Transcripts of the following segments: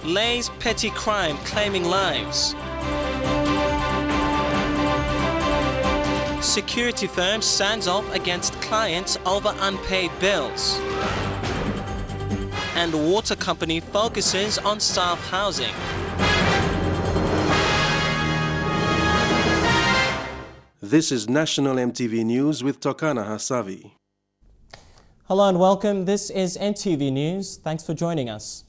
Lays petty crime claiming lives. Security firm stands off against clients over unpaid bills. And water company focuses on staff housing. This is National EMTV News with Tokana Hasavi. Hello and welcome. This is EMTV News. Thanks for joining us.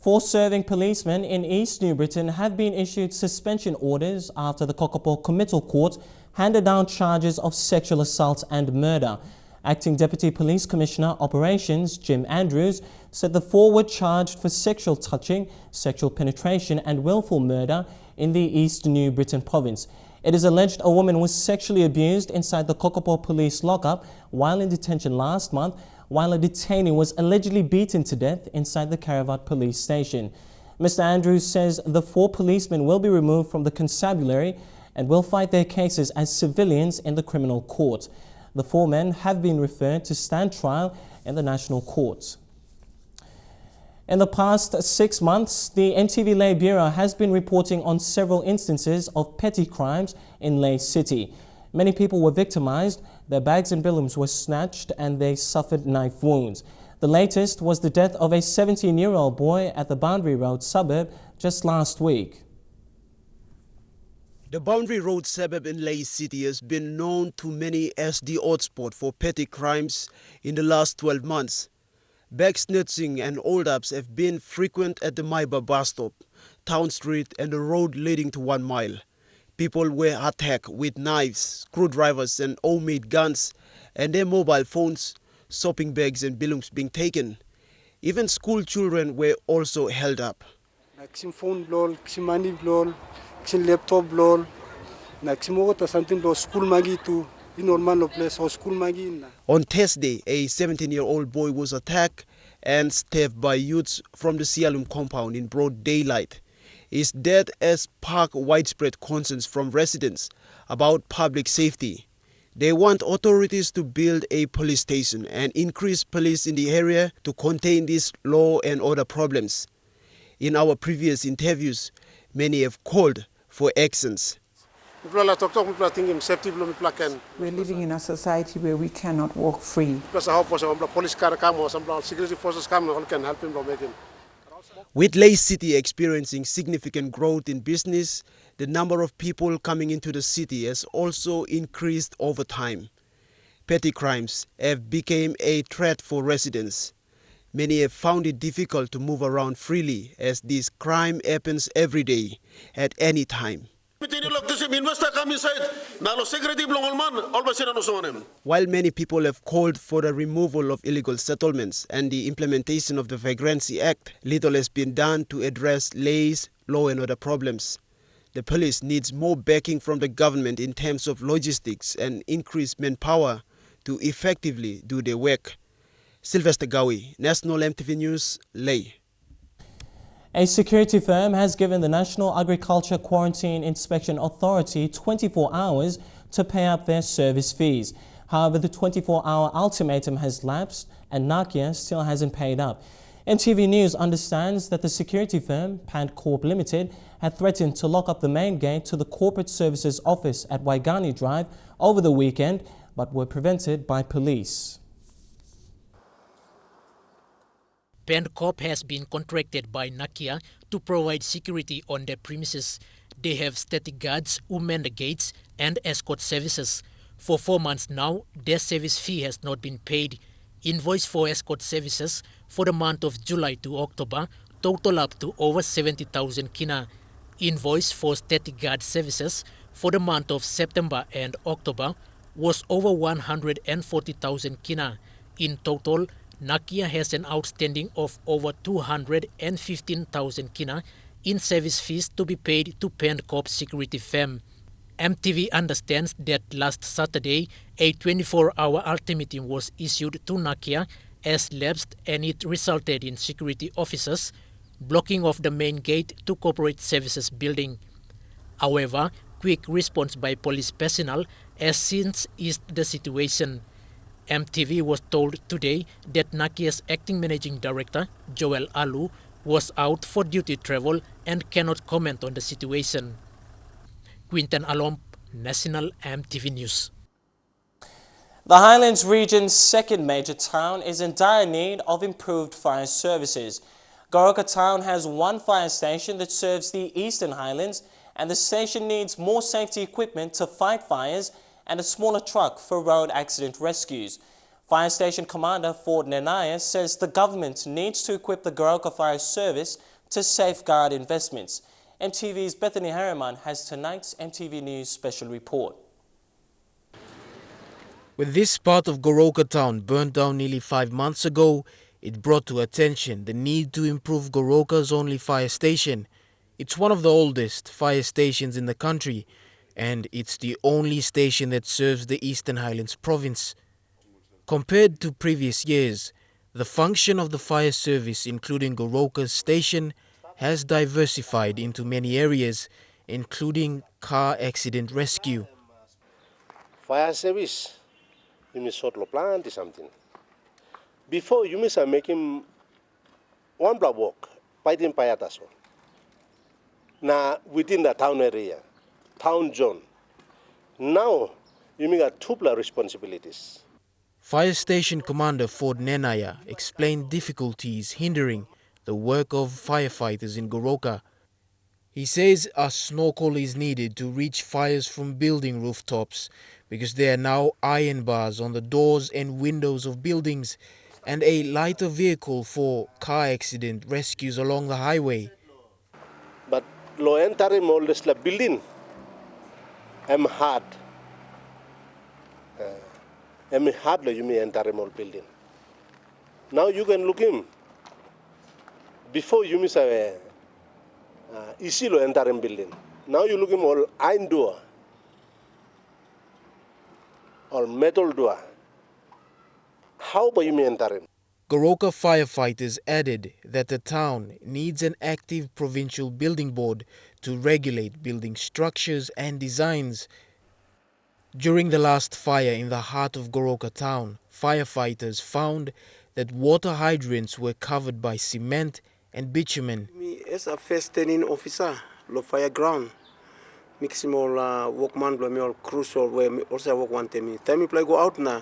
4 serving policemen in East New Britain have been issued suspension orders after the Kokopo Committal Court handed down charges of sexual assault and murder. Acting Deputy Police Commissioner Operations Jim Andrews said the 4 were charged for sexual touching, sexual penetration and willful murder in the East New Britain province. It is alleged a woman was sexually abused inside the Kokopo police lockup while in detention last month, while a detainee was allegedly beaten to death inside the Caravat police station. Mr. Andrews says the 4 policemen will be removed from the constabulary and will fight their cases as civilians in the criminal court. The 4 men have been referred to stand trial in the National Court. In the past 6 months, the EMTV Lae Bureau has been reporting on several instances of petty crimes in Lae City. Many people were victimized, their bags and billums were snatched and they suffered knife wounds. The latest was the death of a 17-year-old boy at the Boundary Road suburb just last week. The Boundary Road suburb in Lae City has been known to many as the hotspot for petty crimes in the last 12 months. Bag snatching and hold-ups have been frequent at the Maiba bus stop, Town Street and the road leading to 1 Mile. People were attacked with knives, screwdrivers and homemade guns, and their mobile phones, shopping bags and billums being taken. Even school children were also held up. Phone blow, money blow, laptop blow, something blow, school magi too. On Thursday, a 17-year-old boy was attacked and stabbed by youths from the Sialum compound in broad daylight. His death has sparked widespread concerns from residents about public safety. They want authorities to build a police station and increase police in the area to contain these law and order problems. In our previous interviews, many have called for actions. We're living in a society where we cannot walk free. With Lae City experiencing significant growth in business, the number of people coming into the city has also increased over time. Petty crimes have become a threat for residents. Many have found it difficult to move around freely as this crime happens every day, at any time. While many people have called for the removal of illegal settlements and the implementation of the Vagrancy Act, little has been done to address Lae's law and order problems. The police needs more backing from the government in terms of logistics and increased manpower to effectively do their work. Sylvester Gawi, National EMTV News, Lae. A security firm has given the National Agriculture Quarantine Inspection Authority 24 hours to pay up their service fees. However, the 24-hour ultimatum has lapsed and Nakia still hasn't paid up. EMTV News understands that the security firm, Pand Corp Limited, had threatened to lock up the main gate to the Corporate Services Office at Waigani Drive over the weekend, but were prevented by police. Pand Corp has been contracted by Nakia to provide security on their premises. They have static guards who man the gates and escort services. For 4 months now, their service fee has not been paid. Invoice for escort services for the month of July to October total up to over 70,000 kina. Invoice for static guard services for the month of September and October was over 140,000 kina. In total, Nakia has an outstanding of over 215,000 kina in service fees to be paid to Pand Corp security firm. EMTV understands that last Saturday, a 24-hour ultimatum was issued to Nakia as lapsed, and it resulted in security officers blocking off the main gate to Corporate Services building. However, quick response by police personnel has since eased the situation. EMTV was told today that Nakia's acting managing director, Joel Alu, was out for duty travel and cannot comment on the situation. Quinten Alomp, National EMTV News. The Highlands region's second major town is in dire need of improved fire services. Goroka town has one fire station that serves the Eastern Highlands, and the station needs more safety equipment to fight fires and a smaller truck for road accident rescues. Fire Station Commander Ford Nenaya says the government needs to equip the Goroka Fire Service to safeguard investments. MTV's Bethany Harriman has tonight's MTV News special report. When this part of Goroka town burnt down nearly 5 months ago, it brought to attention the need to improve Goroka's only fire station. It's one of the oldest fire stations in the country, and it's the only station that serves the Eastern Highlands province. Compared to previous years, the function of the fire service, including Goroka's station, has diversified into many areas, including car accident rescue. Fire service, you miss sort of plant or something. Before you miss making one block walk, fighting payataso. Now within the town area, town zone. Now you make two responsibilities. Fire Station Commander Ford Nenaya explained difficulties hindering the work of firefighters in Goroka. He says a snorkel is needed to reach fires from building rooftops because there are now iron bars on the doors and windows of buildings, and a lighter vehicle for car accident rescues along the highway. But lo entering all this building, I'm hard. I'm hard you may enter all building. Now you can look him. Before you miss easy lo entering building. Now you look him all iron door or metal door. How about you may enter him? Goroka firefighters added that the town needs an active provincial building board to regulate building structures and designs. During the last fire in the heart of Goroka town, firefighters found that water hydrants were covered by cement and bitumen. Me as a first training officer, lo fire ground, maximal workman, lo me all crucial where me also work one time. Time me play go out na.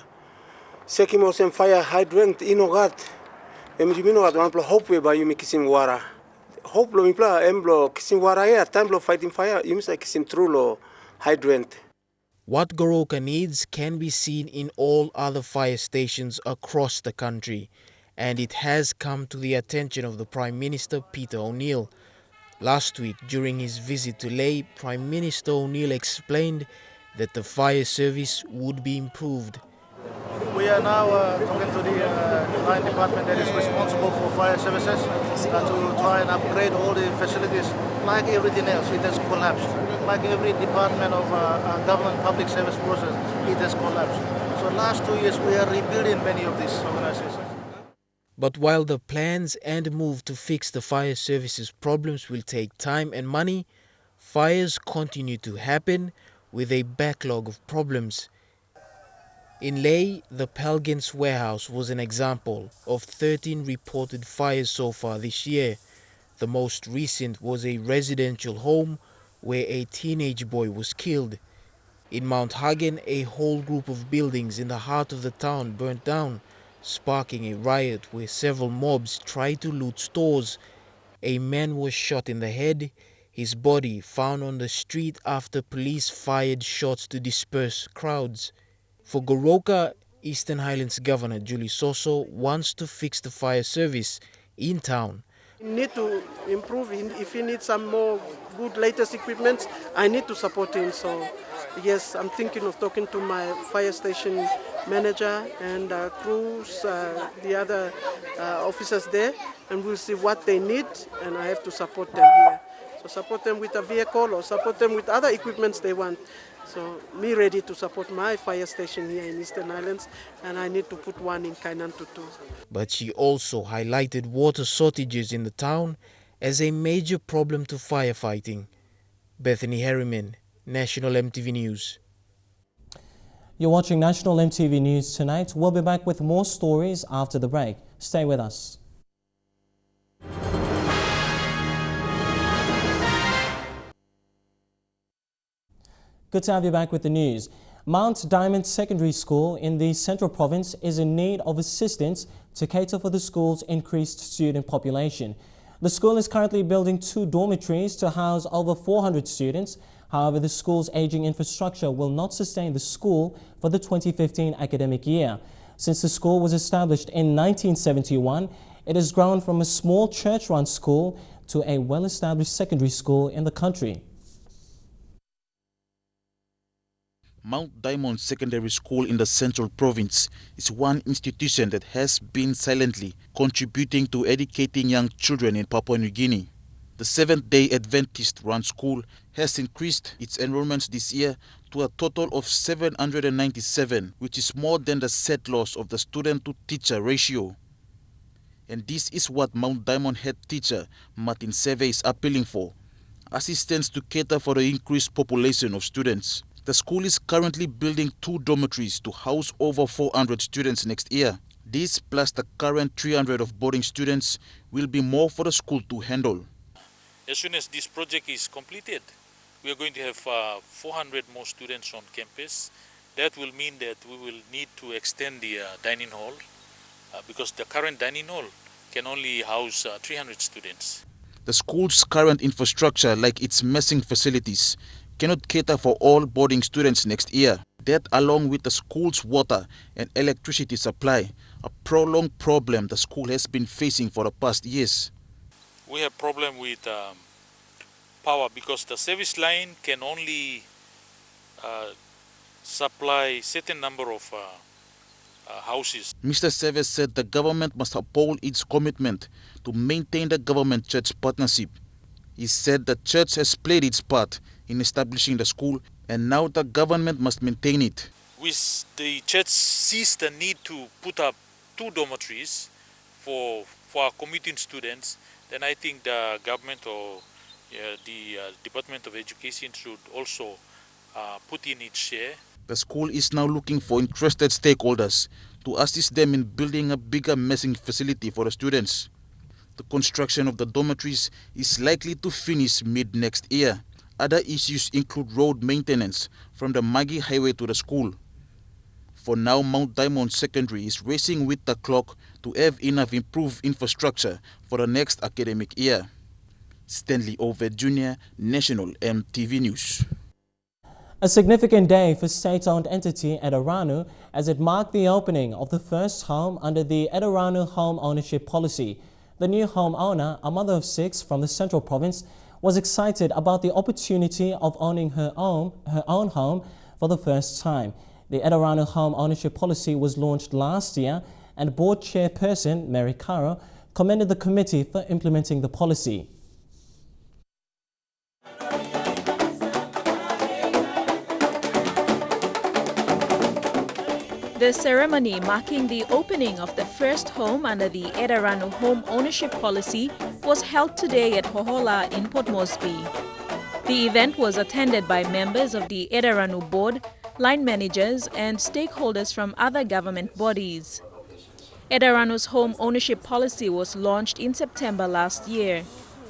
Second mo sem fire hydrant inogat. Em you know one play hope we by you me kissing water. Hope lo me play em lo kissing water here. Time lo fighting fire. You miss kissing through lo hydrant. What Goroka needs can be seen in all other fire stations across the country, and it has come to the attention of the Prime Minister Peter O'Neill. Last week, during his visit to Lae, Prime Minister O'Neill explained that the fire service would be improved. We are now talking to the line department that is responsible for fire services to try and upgrade all the facilities. Like everything else, it has collapsed. Like every department of government public service process, it has collapsed. So last 2 years, we are rebuilding many of these organizations. But while the plans and move to fix the fire services problems will take time and money, fires continue to happen with a backlog of problems. In Lae, the Pelgins warehouse was an example of 13 reported fires so far this year. The most recent was a residential home where a teenage boy was killed. In Mount Hagen, a whole group of buildings in the heart of the town burnt down, sparking a riot where several mobs tried to loot stores. A man was shot in the head, his body found on the street after police fired shots to disperse crowds. For Goroka, Eastern Highlands Governor Julie Soso wants to fix the fire service in town. Need to improve. If he needs some more good latest equipment, I need to support him. So yes, I'm thinking of talking to my fire station manager and crews, the other officers there, and we'll see what they need, and I have to support them here. So support them with a vehicle or support them with other equipments they want. So me ready to support my fire station here in Eastern Highlands, and I need to put one in Kainantu too. But she also highlighted water shortages in the town as a major problem to firefighting. Bethany Harriman, National EMTV News. You're watching National EMTV News tonight. We'll be back with more stories after the break. Stay with us. Good to have you back with the news. Mount Diamond Secondary School in the Central Province is in need of assistance to cater for the school's increased student population. The school is currently building 2 dormitories to house over 400 students. However, the school's aging infrastructure will not sustain the school for the 2015 academic year. Since the school was established in 1971, it has grown from a small church-run school to a well-established secondary school in the country. Mount Diamond Secondary School in the Central Province is one institution that has been silently contributing to educating young children in Papua New Guinea. The Seventh-day Adventist-run school has increased its enrollments this year to a total of 797, which is more than the set loss of the student-to-teacher ratio. And this is what Mount Diamond head teacher Martin Seve is appealing for: assistance to cater for the increased population of students. The school is currently building 2 dormitories to house over 400 students next year. This, plus the current 300 of boarding students, will be more for the school to handle. As soon as this project is completed, we are going to have 400 more students on campus. That will mean that we will need to extend the dining hall because the current dining hall can only house 300 students. The school's current infrastructure, like its messing facilities, cannot cater for all boarding students next year. That, along with the school's water and electricity supply, a prolonged problem the school has been facing for the past years. We have problem with power because the service line can only supply certain number of houses. Mr. Seves said the government must uphold its commitment to maintain the government-church partnership. He said the church has played its part in establishing the school, and now the government must maintain it. The church sees the need to put up 2 dormitories for our commuting students, then I think the government or the Department of Education should also put in its share. The school is now looking for interested stakeholders to assist them in building a bigger messing facility for the students. The construction of the dormitories is likely to finish mid-next year. Other issues include road maintenance from the Magi Highway to the school. For now, Mount Diamond Secondary is racing with the clock to have enough improved infrastructure for the next academic year. Stanley Oved Jr., National EMTV News. A significant day for state-owned entity Edaranu as it marked the opening of the first home under the Edaranu home ownership policy. The new homeowner, a mother of 6 from the Central Province, was excited about the opportunity of owning her own home for the first time. The Edaranu home ownership policy was launched last year, and board chairperson Mary Caro commended the committee for implementing the policy. The ceremony marking the opening of the first home under the Edaranu home ownership policy was held today at Hohola in Port Moresby. The event was attended by members of the Edaranu board, line managers and stakeholders from other government bodies. Edaranu's home ownership policy was launched in September last year.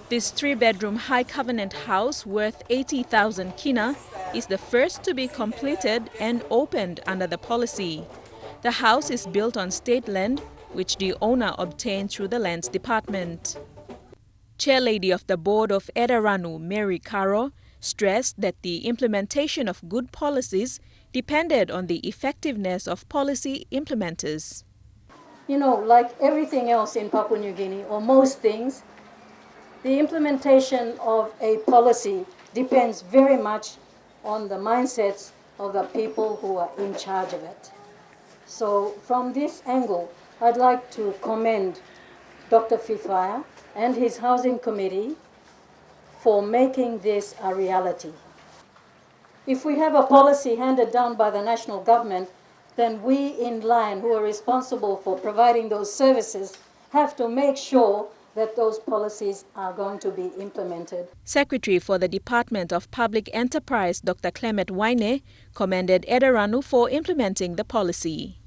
This 3-bedroom high covenant house worth 80,000 kina is the first to be completed and opened under the policy. The house is built on state land, which the owner obtained through the Lands Department. Chairlady of the board of Edaranu, Mary Caro, stressed that the implementation of good policies depended on the effectiveness of policy implementers. You know, like everything else in Papua New Guinea, or most things, the implementation of a policy depends very much on the mindsets of the people who are in charge of it. So from this angle, I'd like to commend Dr. Fifaya and his housing committee for making this a reality. If we have a policy handed down by the national government, then we in line who are responsible for providing those services have to make sure that those policies are going to be implemented. Secretary for the Department of Public Enterprise, Dr. Clement Waine, commended Edaranu for implementing the policy.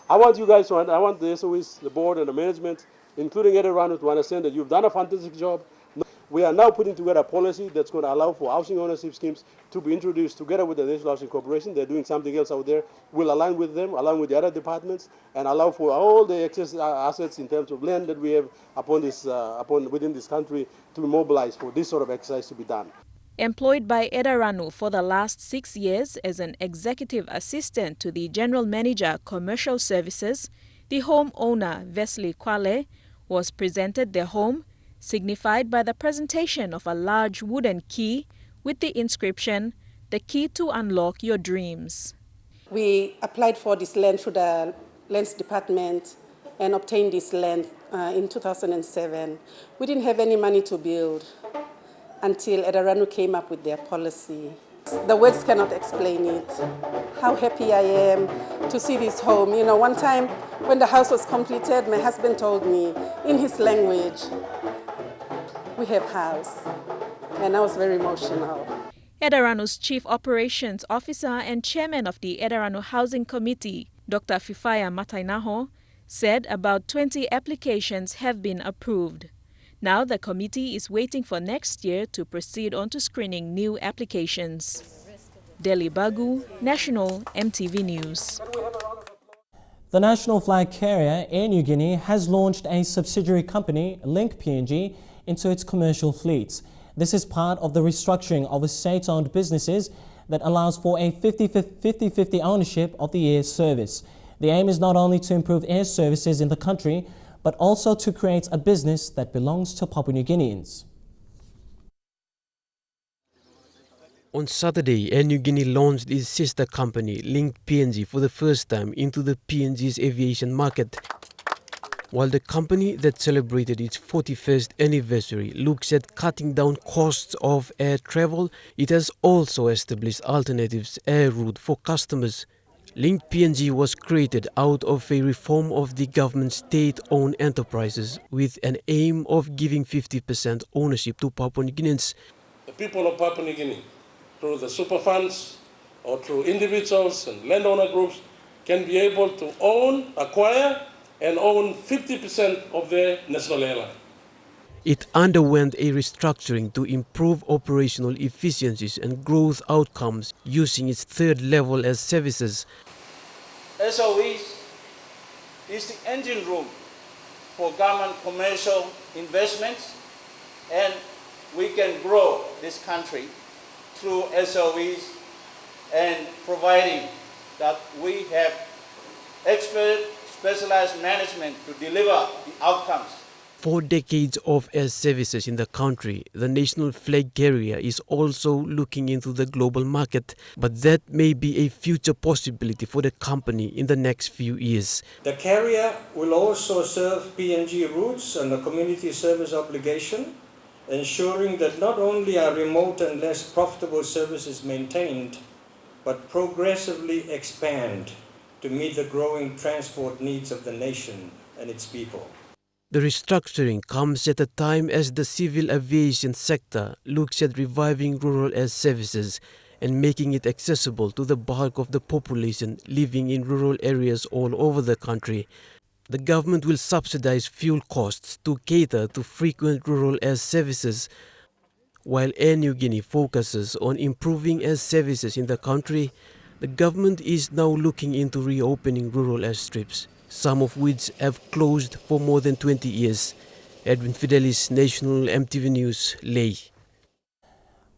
I want the SOEs, the board and the management, including Edaranu, to understand that you've done a fantastic job. We are now putting together a policy that's going to allow for housing ownership schemes to be introduced together with the National Housing Corporation. They're doing something else out there. We'll align with them, along with the other departments, and allow for all the excess assets in terms of land that we have within this country to be mobilized for this sort of exercise to be done. Employed by Edaranu for the last 6 years as an executive assistant to the General Manager Commercial Services, the home owner, Wesley Kwale, was presented their home, signified by the presentation of a large wooden key with the inscription, "The key to unlock your dreams." We applied for this land through the Lands Department and obtained this land in 2007. We didn't have any money to build until Edaranu came up with their policy. The words cannot explain it. How happy I am to see this home. You know, one time when the house was completed, my husband told me in his language, "We have house." And I was very emotional. Edaranu's Chief Operations Officer and Chairman of the Edaranu Housing Committee, Dr. Fifaya Matainaho, said about 20 applications have been approved. Now the committee is waiting for next year to proceed on to screening new applications. Delhi Bagu, National EMTV News. The national flag carrier, Air Niugini, has launched a subsidiary company, Link PNG, into its commercial fleets. This is part of the restructuring of the state-owned businesses that allows for a 50-50 ownership of the air service. The aim is not only to improve air services in the country, but also to create a business that belongs to Papua New Guineans. On Saturday, Air Niugini launched its sister company, Link PNG, for the first time into the PNG's aviation market. While the company that celebrated its 41st anniversary looks at cutting down costs of air travel, it has also established alternatives air route for customers. Link PNG was created out of a reform of the government's state-owned enterprises with an aim of giving 50% ownership to Papua New Guineans. The people of Papua New Guinea, through the super funds or through individuals and landowner groups, can be able to acquire and own 50% of their national airline. It underwent a restructuring to improve operational efficiencies and growth outcomes using its third level as services. SOEs is the engine room for government commercial investments, and we can grow this country through SOEs and providing that we have expert specialized management to deliver the outcomes. 4 decades of air services in the country, the national flag carrier is also looking into the global market, but that may be a future possibility for the company in the next few years. The carrier will also serve PNG routes and the community service obligation, ensuring that not only are remote and less profitable services maintained, but progressively expand to meet the growing transport needs of the nation and its people. The restructuring comes at a time as the civil aviation sector looks at reviving rural air services and making it accessible to the bulk of the population living in rural areas all over the country. The government will subsidize fuel costs to cater to frequent rural air services, while Air Niugini focuses on improving air services in the country. The government is now looking into reopening rural airstrips, some of which have closed for more than 20 years. Edwin Fidelis, National EMTV News, Lae.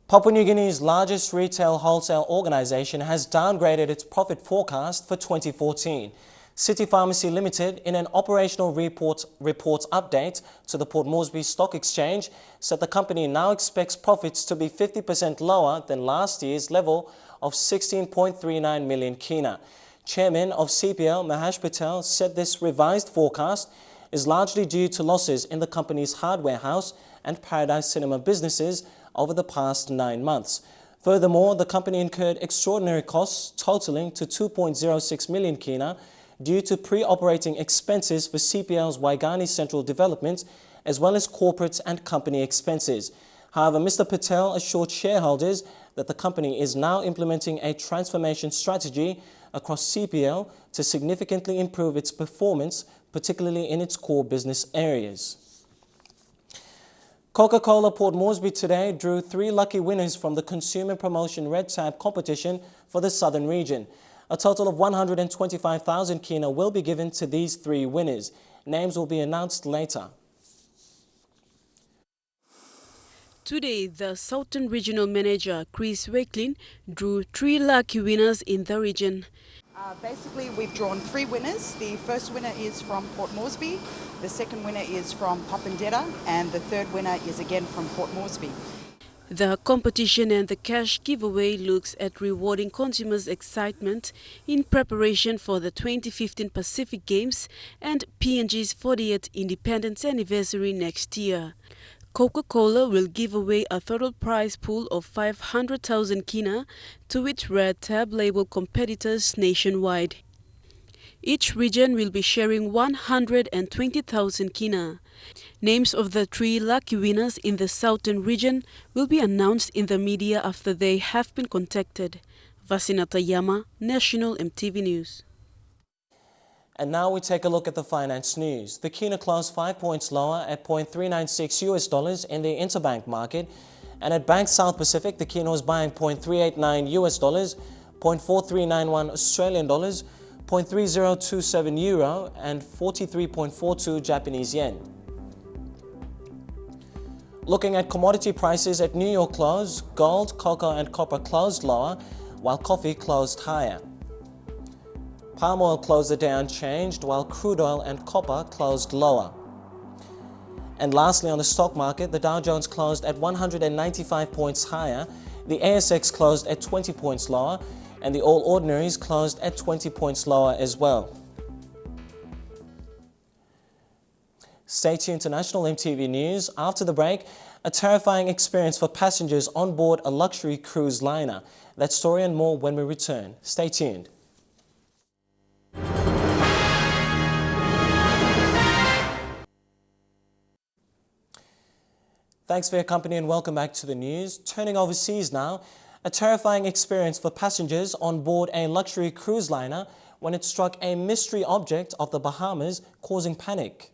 Papua New Guinea's largest retail wholesale organization has downgraded its profit forecast for 2014. City Pharmacy Limited, in an operational report update to the Port Moresby Stock Exchange, said the company now expects profits to be 50% lower than last year's level of 16.39 million kina. Chairman of CPL, Mahesh Patel, said this revised forecast is largely due to losses in the company's hardware house and Paradise Cinema businesses over the past 9 months. Furthermore, the company incurred extraordinary costs totaling to 2.06 million kina due to pre-operating expenses for CPL's Waigani Central Development, as well as corporate and company expenses. However, Mr. Patel assured shareholders that the company is now implementing a transformation strategy across CPL to significantly improve its performance, particularly in its core business areas. Coca-Cola Port Moresby today drew 3 lucky winners from the Consumer Promotion Red Tab competition for the Southern region. A total of 125,000 kina will be given to these 3 winners. Names will be announced later. Today, the Southern Regional Manager, Chris Wakelin, drew 3 lucky winners in the region. Basically, we've drawn 3 winners. The first winner is from Port Moresby, the second winner is from Papandetta, and the third winner is again from Port Moresby. The competition and the cash giveaway looks at rewarding consumers' excitement in preparation for the 2015 Pacific Games and PNG's 40th Independence Anniversary next year. Coca-Cola will give away a total prize pool of 500,000 kina to its Red Tab label competitors nationwide. Each region will be sharing 120,000 kina. Names of the 3 lucky winners in the Southern region will be announced in the media after they have been contacted. Vasinata Yama, National EMTV News. And now we take a look at the finance news. The kina closed 5 points lower at $0.396 in the interbank market. And at Bank South Pacific, the kina was buying $0.389, $0.4391 Australian dollars, €0.3027 euro, and 43.42 Japanese yen. Looking at commodity prices at New York close, gold, cocoa and copper closed lower, while coffee closed higher. Palm oil closed the day unchanged, while crude oil and copper closed lower. And lastly, on the stock market, the Dow Jones closed at 195 points higher, the ASX closed at 20 points lower, and the All Ordinaries closed at 20 points lower as well. Stay tuned to National EMTV News. After the break, a terrifying experience for passengers on board a luxury cruise liner. That story and more when we return. Stay tuned. Thanks for your company and welcome back to the news. Turning overseas now, a terrifying experience for passengers on board a luxury cruise liner when it struck a mystery object off the Bahamas, causing panic.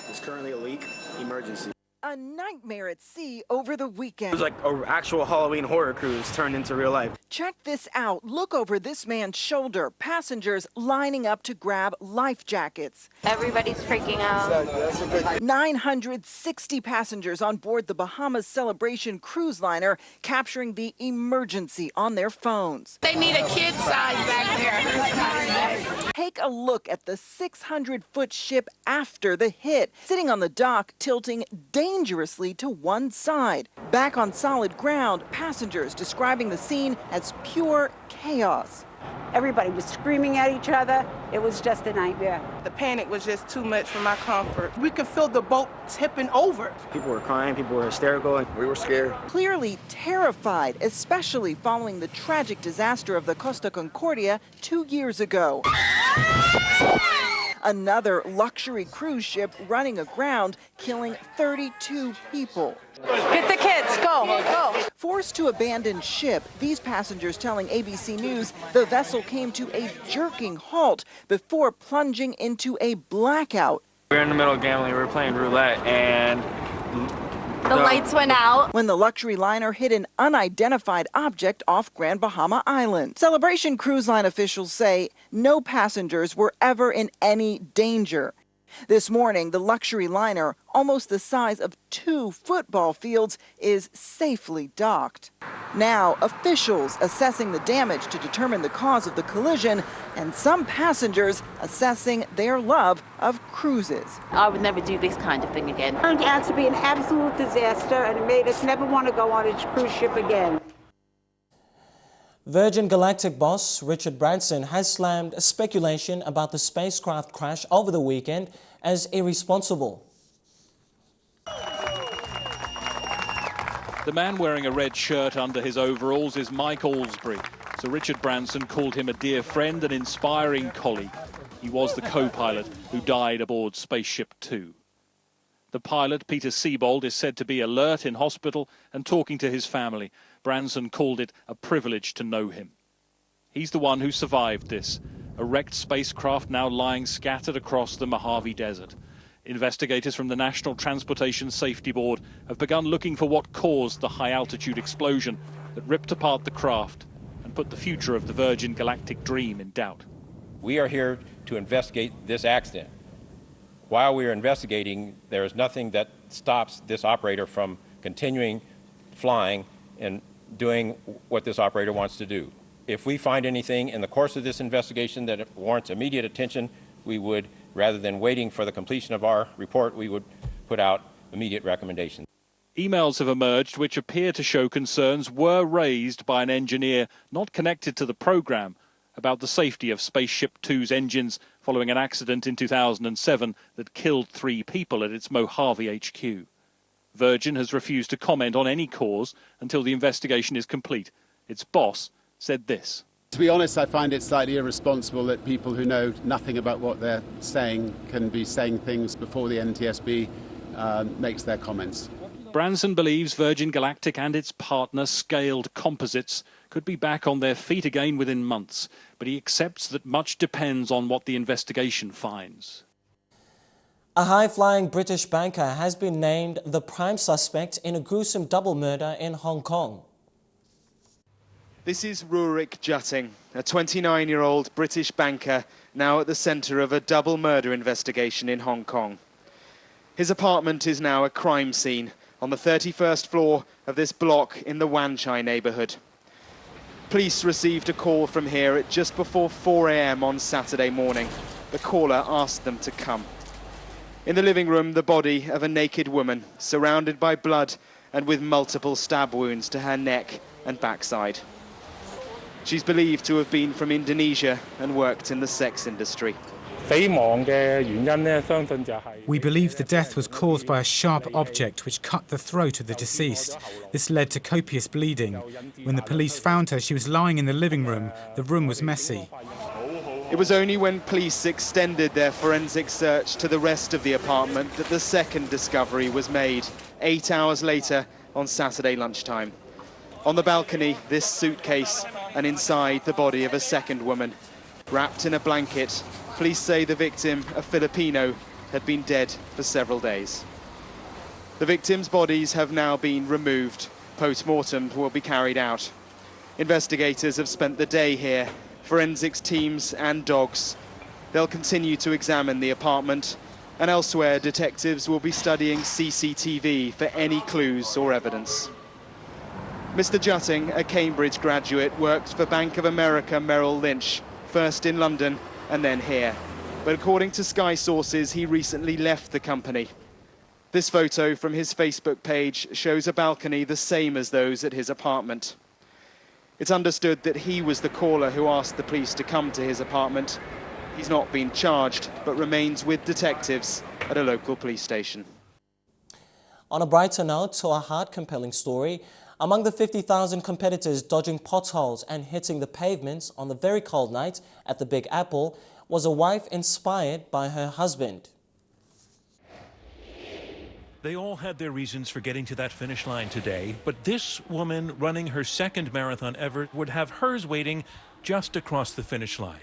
There's currently a leak. Emergency. A nightmare at sea over the weekend. It was like an actual Halloween horror cruise turned into real life. Check this out. Look over this man's shoulder. Passengers lining up to grab life jackets. Everybody's freaking out. 960 passengers on board the Bahamas Celebration cruise liner capturing the emergency on their phones. They need a kid size back there. Take a look at the 600-foot ship after the hit, sitting on the dock, tilting dangerously to one side. Back on solid ground, passengers describing the scene as pure chaos. Everybody was screaming at each other. It was just a nightmare. The panic was just too much for my comfort. We could feel the boat tipping over. People were crying, people were hysterical, and we were scared. Clearly terrified, especially following the tragic disaster of the Costa Concordia 2 years ago. Another luxury cruise ship running aground, killing 32 people. Get the kids, go, go. Forced to abandon ship, these passengers telling ABC News the vessel came to a jerking halt before plunging into a blackout. We were in the middle of gambling, we were playing roulette, and the lights went out when the luxury liner hit an unidentified object off Grand Bahama Island. Celebration Cruise Line officials say no passengers were ever in any danger. This morning, the luxury liner, almost the size of 2 football fields, is safely docked. Now, officials assessing the damage to determine the cause of the collision, and some passengers assessing their love of cruises. I would never do this kind of thing again. It turned out to be an absolute disaster, and it made us never want to go on a cruise ship again. Virgin Galactic boss Richard Branson has slammed speculation about the spacecraft crash over the weekend as irresponsible. The man wearing a red shirt under his overalls is Mike Alsbury. So Richard Branson called him a dear friend and inspiring colleague. He was the co-pilot who died aboard Spaceship Two. The pilot, Peter Siebold, is said to be alert in hospital and talking to his family. Branson called it a privilege to know him. He's the one who survived this, a wrecked spacecraft now lying scattered across the Mojave Desert. Investigators from the National Transportation Safety Board have begun looking for what caused the high-altitude explosion that ripped apart the craft and put the future of the Virgin Galactic dream in doubt. We are here to investigate this accident. While we are investigating, there is nothing that stops this operator from continuing flying and doing what this operator wants to do. If we find anything in the course of this investigation that warrants immediate attention, we would, rather than waiting for the completion of our report, we would put out immediate recommendations. Emails have emerged which appear to show concerns were raised by an engineer not connected to the program about the safety of Spaceship Two's engines following an accident in 2007 that killed 3 people at its Mojave HQ. Virgin has refused to comment on any cause until the investigation is complete. Its boss said this. To be honest, I find it slightly irresponsible that people who know nothing about what they're saying can be saying things before the NTSB makes their comments. Branson believes Virgin Galactic and its partner Scaled Composites could be back on their feet again within months, but he accepts that much depends on what the investigation finds. A high-flying British banker has been named the prime suspect in a gruesome double murder in Hong Kong. This is Rurik Jutting, a 29-year-old British banker now at the centre of a double murder investigation in Hong Kong. His apartment is now a crime scene on the 31st floor of this block in the Wan Chai neighbourhood. Police received a call from here at just before 4 a.m. on Saturday morning. The caller asked them to come. In the living room, the body of a naked woman, surrounded by blood and with multiple stab wounds to her neck and backside. She's believed to have been from Indonesia and worked in the sex industry. We believe the death was caused by a sharp object which cut the throat of the deceased. This led to copious bleeding. When the police found her, she was lying in the living room. The room was messy. It was only when police extended their forensic search to the rest of the apartment that the second discovery was made, 8 hours later on Saturday lunchtime. On the balcony, this suitcase, and inside the body of a second woman. Wrapped in a blanket, police say the victim, a Filipino, had been dead for several days. The victims' bodies have now been removed. Post-mortem will be carried out. Investigators have spent the day here, forensics teams and dogs. They'll continue to examine the apartment, and elsewhere detectives will be studying CCTV for any clues or evidence. Mr. Jutting, a Cambridge graduate, worked for Bank of America Merrill Lynch, first in London and then here. But according to Sky sources, he recently left the company. This photo from his Facebook page shows a balcony the same as those at his apartment. It's understood that he was the caller who asked the police to come to his apartment. He's not been charged, but remains with detectives at a local police station. On a brighter note, to a heart-compelling story, among the 50,000 competitors dodging potholes and hitting the pavements on the very cold night at the Big Apple was a wife inspired by her husband. They all had their reasons for getting to that finish line today, but this woman running her second marathon ever would have hers waiting just across the finish line.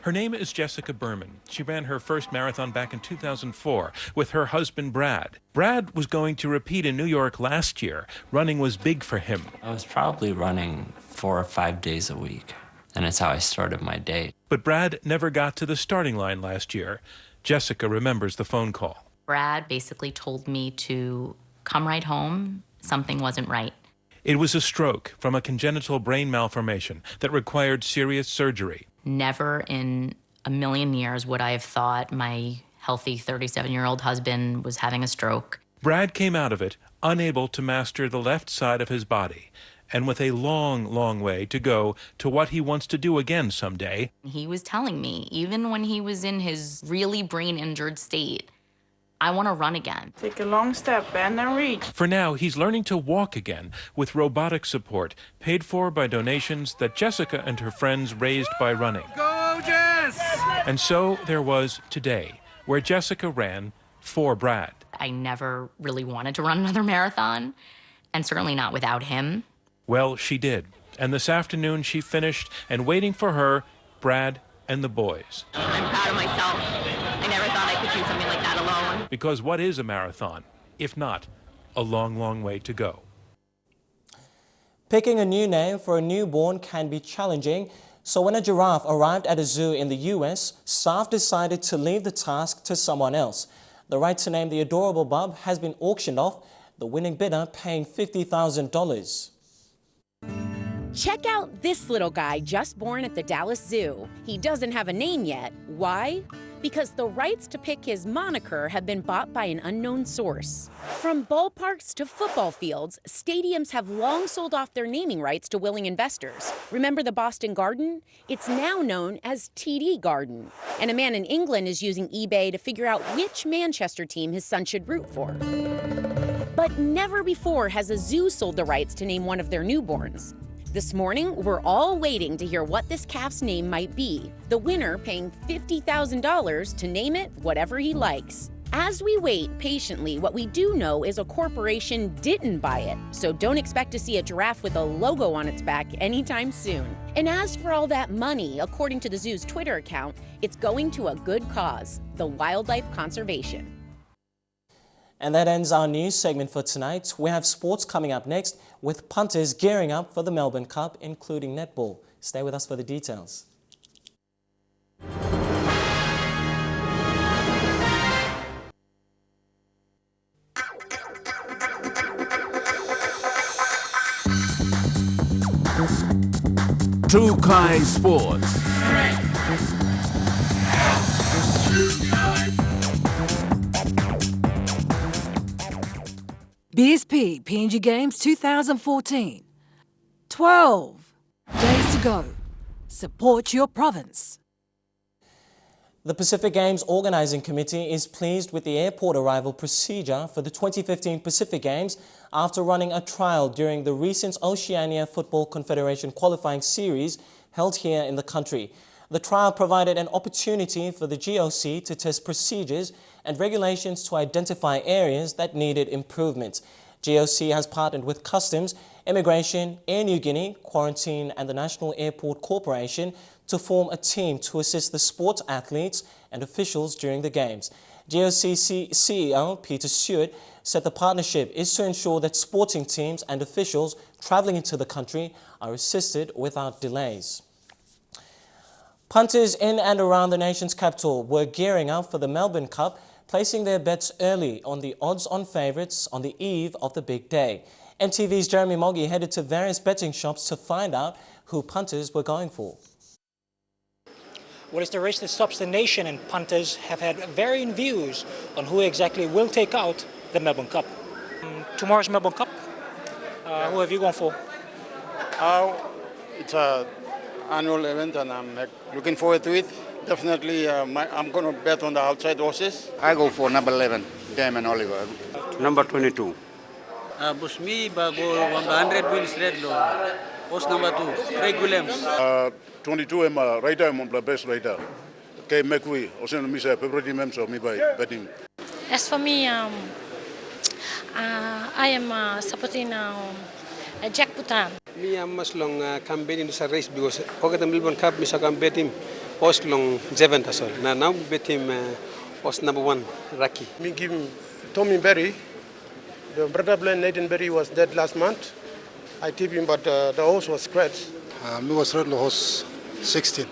Her name is Jessica Berman. She ran her first marathon back in 2004 with her husband, Brad. Brad was going to repeat in New York last year. Running was big for him. I was probably running 4 or 5 days a week, and it's how I started my day. But Brad never got to the starting line last year. Jessica remembers the phone call. Brad basically told me to come right home. Something wasn't right. It was a stroke from a congenital brain malformation that required serious surgery. Never in a million years would I have thought my healthy 37-year-old husband was having a stroke. Brad came out of it unable to master the left side of his body, and with a long, long way to go to what he wants to do again someday. He was telling me, even when he was in his really brain-injured state, I want to run again. Take a long step, bend and reach. For now, he's learning to walk again with robotic support paid for by donations that Jessica and her friends raised by running. Go, Jess! And so there was today, where Jessica ran for Brad. I never really wanted to run another marathon, and certainly not without him. Well, she did. And this afternoon she finished, and waiting for her, Brad and the boys. I'm proud of myself. I never thought I could do something like that alone. Because what is a marathon, if not a long, long way to go? Picking a new name for a newborn can be challenging, so when a giraffe arrived at a zoo in the US, staff decided to leave the task to someone else. The right to name the adorable bub has been auctioned off, the winning bidder paying $50,000. Check out this little guy just born at the Dallas Zoo. He doesn't have a name yet. Why? Because the rights to pick his moniker have been bought by an unknown source. From ballparks to football fields, stadiums have long sold off their naming rights to willing investors. Remember the Boston Garden? It's now known as TD Garden. And a man in England is using eBay to figure out which Manchester team his son should root for. But never before has a zoo sold the rights to name one of their newborns. This morning, we're all waiting to hear what this calf's name might be, the winner paying $50,000 to name it whatever he likes. As we wait patiently, what we do know is a corporation didn't buy it, so don't expect to see a giraffe with a logo on its back anytime soon. And as for all that money, according to the zoo's Twitter account, it's going to a good cause, the wildlife conservation. And that ends our news segment for tonight. We have sports coming up next, with punters gearing up for the Melbourne Cup, including netball. Stay with us for the details. Tukai Sports. BSP PNG Games 2014. 12 days to go. Support your province. The Pacific Games Organising Committee is pleased with the airport arrival procedure for the 2015 Pacific Games after running a trial during the recent Oceania Football Confederation qualifying series held here in the country. The trial provided an opportunity for the GOC to test procedures and regulations to identify areas that needed improvement. GOC has partnered with Customs, Immigration, Air Niugini, Quarantine and the National Airport Corporation to form a team to assist the sports athletes and officials during the Games. GOC CEO Peter Stewart said the partnership is to ensure that sporting teams and officials travelling into the country are assisted without delays. Punters in and around the nation's capital were gearing up for the Melbourne Cup, placing their bets early on the odds-on favourites on the eve of the big day. EMTV's Jeremy Moggy headed to various betting shops to find out who punters were going for. Well, it's the race that stops the nation, and punters have had varying views on who exactly will take out the Melbourne Cup. Tomorrow's Melbourne Cup, who have you gone for? It's an annual event and I'm looking forward to it. Definitely, I'm going to bet on the outside horses. I go for number 11, Damon Oliver. Number 22. Busmi bago 100 wins red lo. Horse number 2, Craig Williams. 22 I'm a rider, I'm the best rider. Okay, McWee, also me say favorite member so me by betting. As for me, I am supporting Jack Putan. Me am mas long campaign in this race because okay the Melbourne Cup me sa bet him horse long 7 tasol. Now bet him horse number 1, Rocky. Me give him Tommy Berry. The brother blind Nathan Berry was dead last month. I tipped him, but the horse was scratched. Me was red horse 16.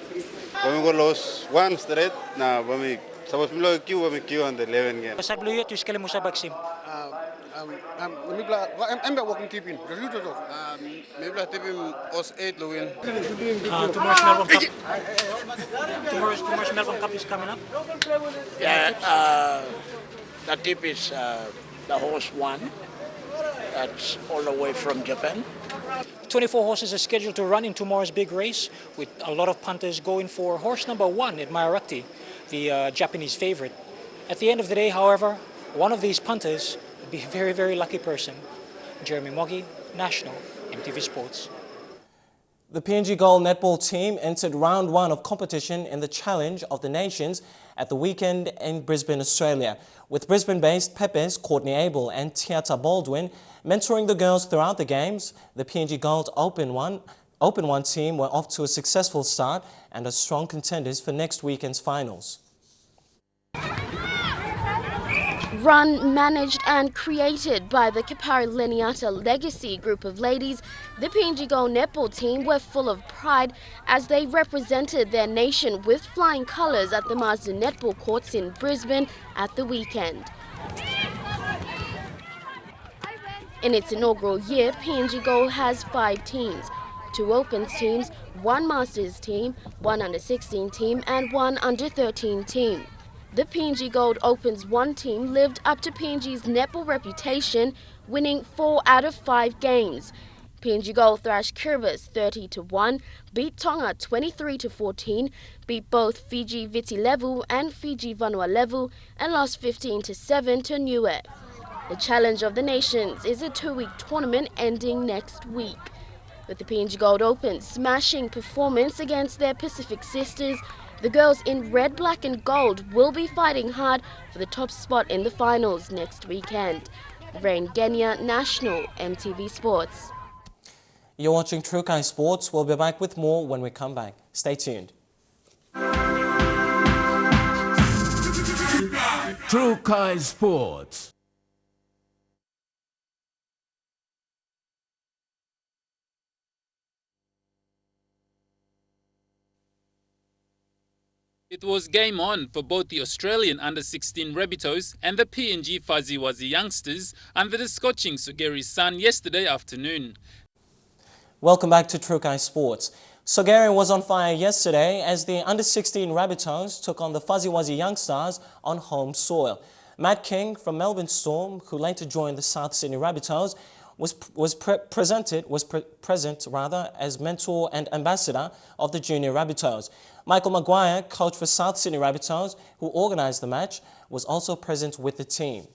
When we go lost 1 straight, now when we suppose we look queue on the 11 game. Sa blue tu sekali musa baksim. I'm walking tipping. The route of maybe I tip him horse 8 to win. Tomorrow's Melbourne Cup. Tomorrow's Melbourne Cup is coming up. Yeah, the tip is the horse 1. That's all the way from Japan. 24 horses are scheduled to run in tomorrow's big race, with a lot of punters going for horse number 1, Admiralty, the Japanese favorite. At the end of the day, however, one of these punters would be a very, very lucky person. Jeremy Moggy, National, EMTV Sports. The PNG Gold netball team entered round 1 of competition in the Challenge of the Nations at the weekend in Brisbane, Australia, with Brisbane-based Pepes Courtney Abel and Tiata Baldwin mentoring the girls throughout the games. The PNG Gold Open Open 1 team were off to a successful start and are strong contenders for next weekend's finals. Run, managed and created by the Kapari Leniata Legacy group of ladies, the PNG Go netball team were full of pride as they represented their nation with flying colours at the Mazda netball courts in Brisbane at the weekend. In its inaugural year, PNG Go has 5 teams, 2 Opens teams, 1 Masters team, 1 Under-16 team and 1 Under-13 team. The PNG Gold Opens 1 team lived up to PNG's netball reputation, winning 4 out of 5 games. PNG Gold thrashed Kiribati 30-1, beat Tonga 23-14, beat both Fiji Viti Levu and Fiji Vanua Levu, and lost 15-7 to Niue. The Challenge of the Nations is a 2-week tournament ending next week, with the PNG Gold Open smashing performance against their Pacific sisters. The girls in red, black and gold will be fighting hard for the top spot in the finals next weekend. Rain Genya, National, EMTV Sports. You're watching Trukai Sports. We'll be back with more when we come back. Stay tuned. Trukai Sports. It was game on for both the Australian under-16 Rabbitohs and the PNG Fuzzy-Wuzzy youngsters under the scorching Sugeri sun yesterday afternoon. Welcome back to Trukai Sports. Sogeri was on fire yesterday as the under-16 Rabbitohs took on the Fuzzy-Wuzzy youngsters on home soil. Matt King from Melbourne Storm, who later joined the South Sydney Rabbitohs, was present as mentor and ambassador of the junior Rabbitohs. Michael Maguire, coach for South Sydney Rabbitohs, who organised the match, was also present with the team.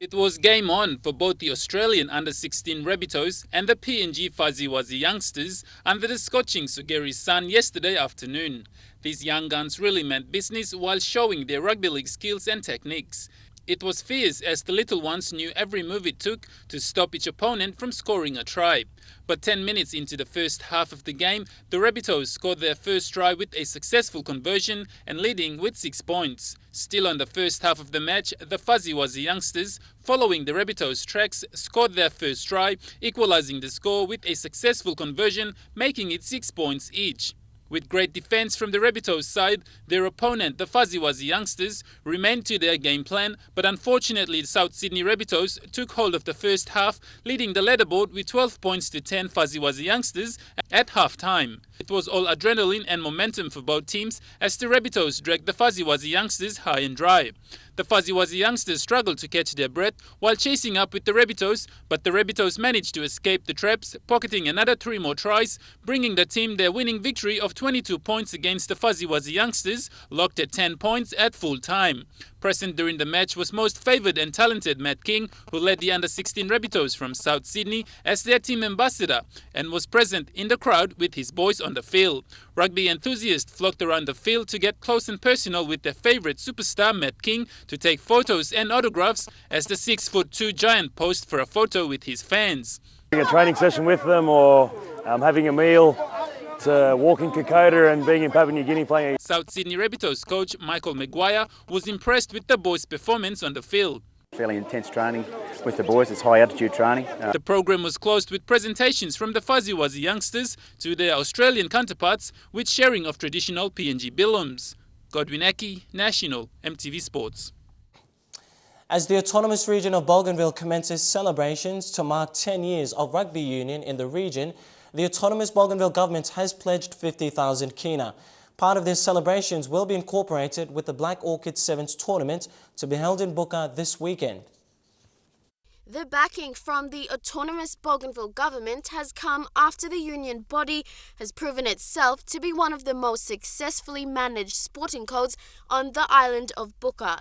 It was game on for both the Australian under-16 Rabbitohs and the PNG Fuzzy-Wuzzy youngsters under the scorching Sugeri sun yesterday afternoon. These young guns really meant business while showing their rugby league skills and techniques. It was fierce as the little ones knew every move it took to stop each opponent from scoring a try. But 10 minutes into the first half of the game, the Rabbitohs scored their first try with a successful conversion and leading with 6 points. Still on the first half of the match, the Fuzzy-Wuzzy youngsters, following the Rabbitohs' tracks, scored their first try, equalising the score with a successful conversion, making it 6 points each. With great defence from the Rabbitohs side, their opponent, the Fuzzy-Wuzzy youngsters, remained to their game plan, but unfortunately the South Sydney Rabbitohs took hold of the first half, leading the leaderboard with 12 points to 10 Fuzzy-Wuzzy youngsters at half-time. It was all adrenaline and momentum for both teams as the Rabbitohs dragged the Fuzzy-Wuzzy youngsters high and dry. The Fuzzy-Wuzzy youngsters struggled to catch their breath while chasing up with the Rabbitohs, but the Rabbitohs managed to escape the traps, pocketing another 3 more tries, bringing the team their winning victory of 22 points against the Fuzzy-Wuzzy youngsters, locked at 10 points at full time. Present during the match was most favoured and talented Matt King, who led the under-16 Rabbitohs from South Sydney as their team ambassador and was present in the crowd with his boys on the field. Rugby enthusiasts flocked around the field to get close and personal with their favourite superstar Matt King to take photos and autographs as the 6'2" giant posed for a photo with his fans. A training session with them or having a meal, to walking Kokoda and being in Papua New Guinea playing. South Sydney Rabbitohs coach Michael Maguire was impressed with the boys' performance on the field. Fairly intense training with the boys, it's high altitude training. The program was closed with presentations from the Fuzzy-Wuzzy youngsters to their Australian counterparts with sharing of traditional PNG bilums. Godwin Aki, National, EMTV Sports. As the autonomous region of Bougainville commences celebrations to mark 10 years of rugby union in the region, the autonomous Bougainville government has pledged 50,000 kina. Part of these celebrations will be incorporated with the Black Orchid Sevens tournament to be held in Buka this weekend. The backing from the autonomous Bougainville government has come after the union body has proven itself to be one of the most successfully managed sporting codes on the island of Buka.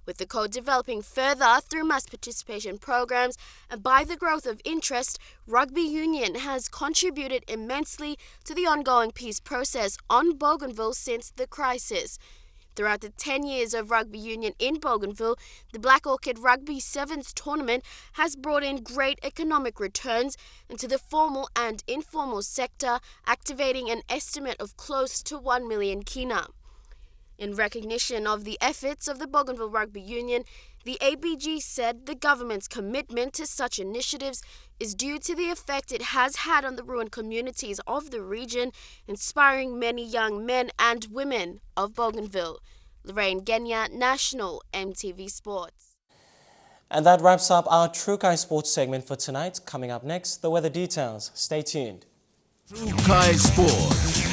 With the code developing further through mass participation programs and by the growth of interest, rugby union has contributed immensely to the ongoing peace process on Bougainville since the crisis. Throughout the 10 years of rugby union in Bougainville, the Black Orchid Rugby Sevens tournament has brought in great economic returns into the formal and informal sector, activating an estimate of close to 1 million kina. In recognition of the efforts of the Bougainville Rugby Union, the ABG said the government's commitment to such initiatives is due to the effect it has had on the ruined communities of the region, inspiring many young men and women of Bougainville. Lorraine Genya, National EMTV Sports. And that wraps up our True Kai Sports segment for tonight. Coming up next, the weather details. Stay tuned. True Kai Sports.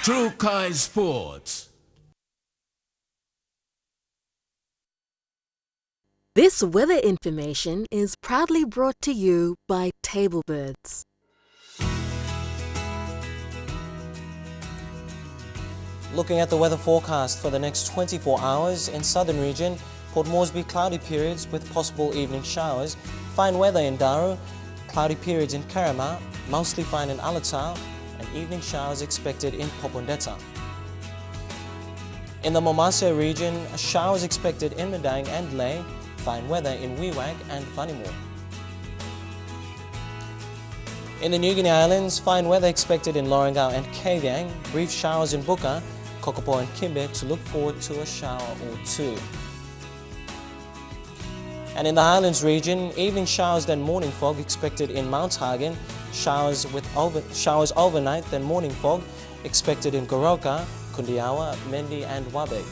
True Kai Sports. This weather information is proudly brought to you by Tablebirds. Looking at the weather forecast for the next 24 hours in southern region, Port Moresby cloudy periods with possible evening showers, fine weather in Daru, cloudy periods in Karama, mostly fine in Alatau, and evening showers expected in Popondetta. In the Momase region, showers expected in Madang and Leh, fine weather in Wewak and Vanimore. In the New Guinea Islands, fine weather expected in Lorengau and Kavieng, brief showers in Buka, Kokopo and Kimbe to look forward to a shower or two. And in the Highlands region, evening showers then morning fog expected in Mount Hagen, showers overnight then morning fog expected in Goroka, Kundiawa, Mendi and Wabe.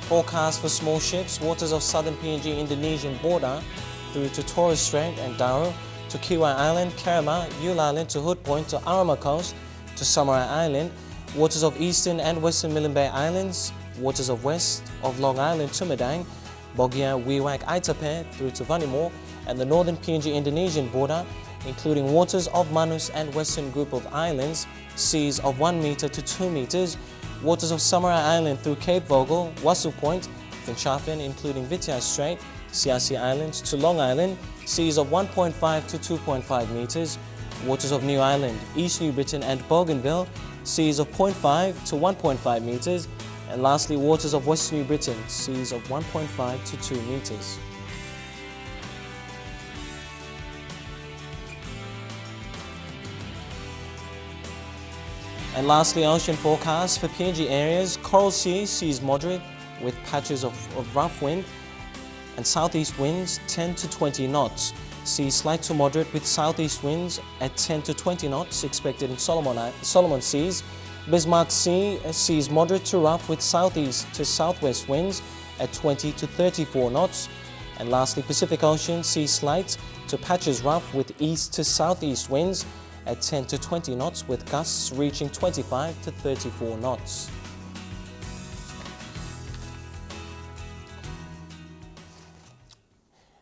Forecast for small ships, waters of southern PNG Indonesian border through to Torres Strait and Daru, to Kiwai Island, Kerema, Yule Island, to Hood Point, to Arama Coast, to Samurai Island, waters of eastern and western Milne Bay Islands, waters of west of Long Island to Madang, Bogia, Wewak, Aitape through to Vanimore, and the northern PNG Indonesian border, including waters of Manus and western group of islands, seas of 1 meter to 2 meters, waters of Samurai Island through Cape Vogel, Wasu Point, Finchafen, including Vitia Strait, Siasi Islands to Long Island, seas of 1.5 to 2.5 meters, waters of New Island, East New Britain and Bougainville, seas of 0.5 to 1.5 meters, and lastly waters of West New Britain, seas of 1.5 to 2 meters. And lastly, ocean forecast for PNG areas, Coral Sea, seas moderate with patches of rough wind and southeast winds 10 to 20 knots. Seas slight to moderate with southeast winds at 10 to 20 knots expected in Solomon Seas. Bismarck Sea, seas moderate to rough with southeast to southwest winds at 20 to 34 knots. And lastly, Pacific Ocean, seas slight to patches rough with east to southeast winds at 10 to 20 knots with gusts reaching 25 to 34 knots.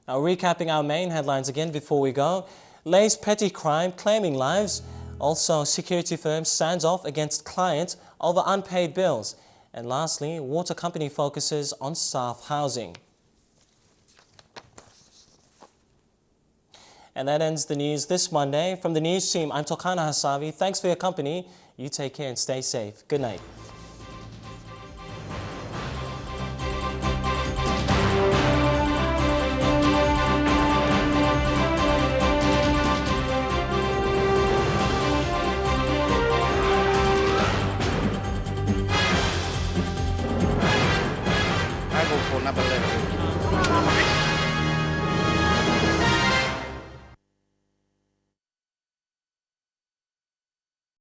Now recapping our main headlines again before we go. Lay's petty crime claiming lives. Also, security firm stands off against client over unpaid bills. And lastly, water company focuses on staff housing. And that ends the news this Monday. From the news team, I'm Tokana Hasavi. Thanks for your company. You take care and stay safe. Good night. I go for number 11.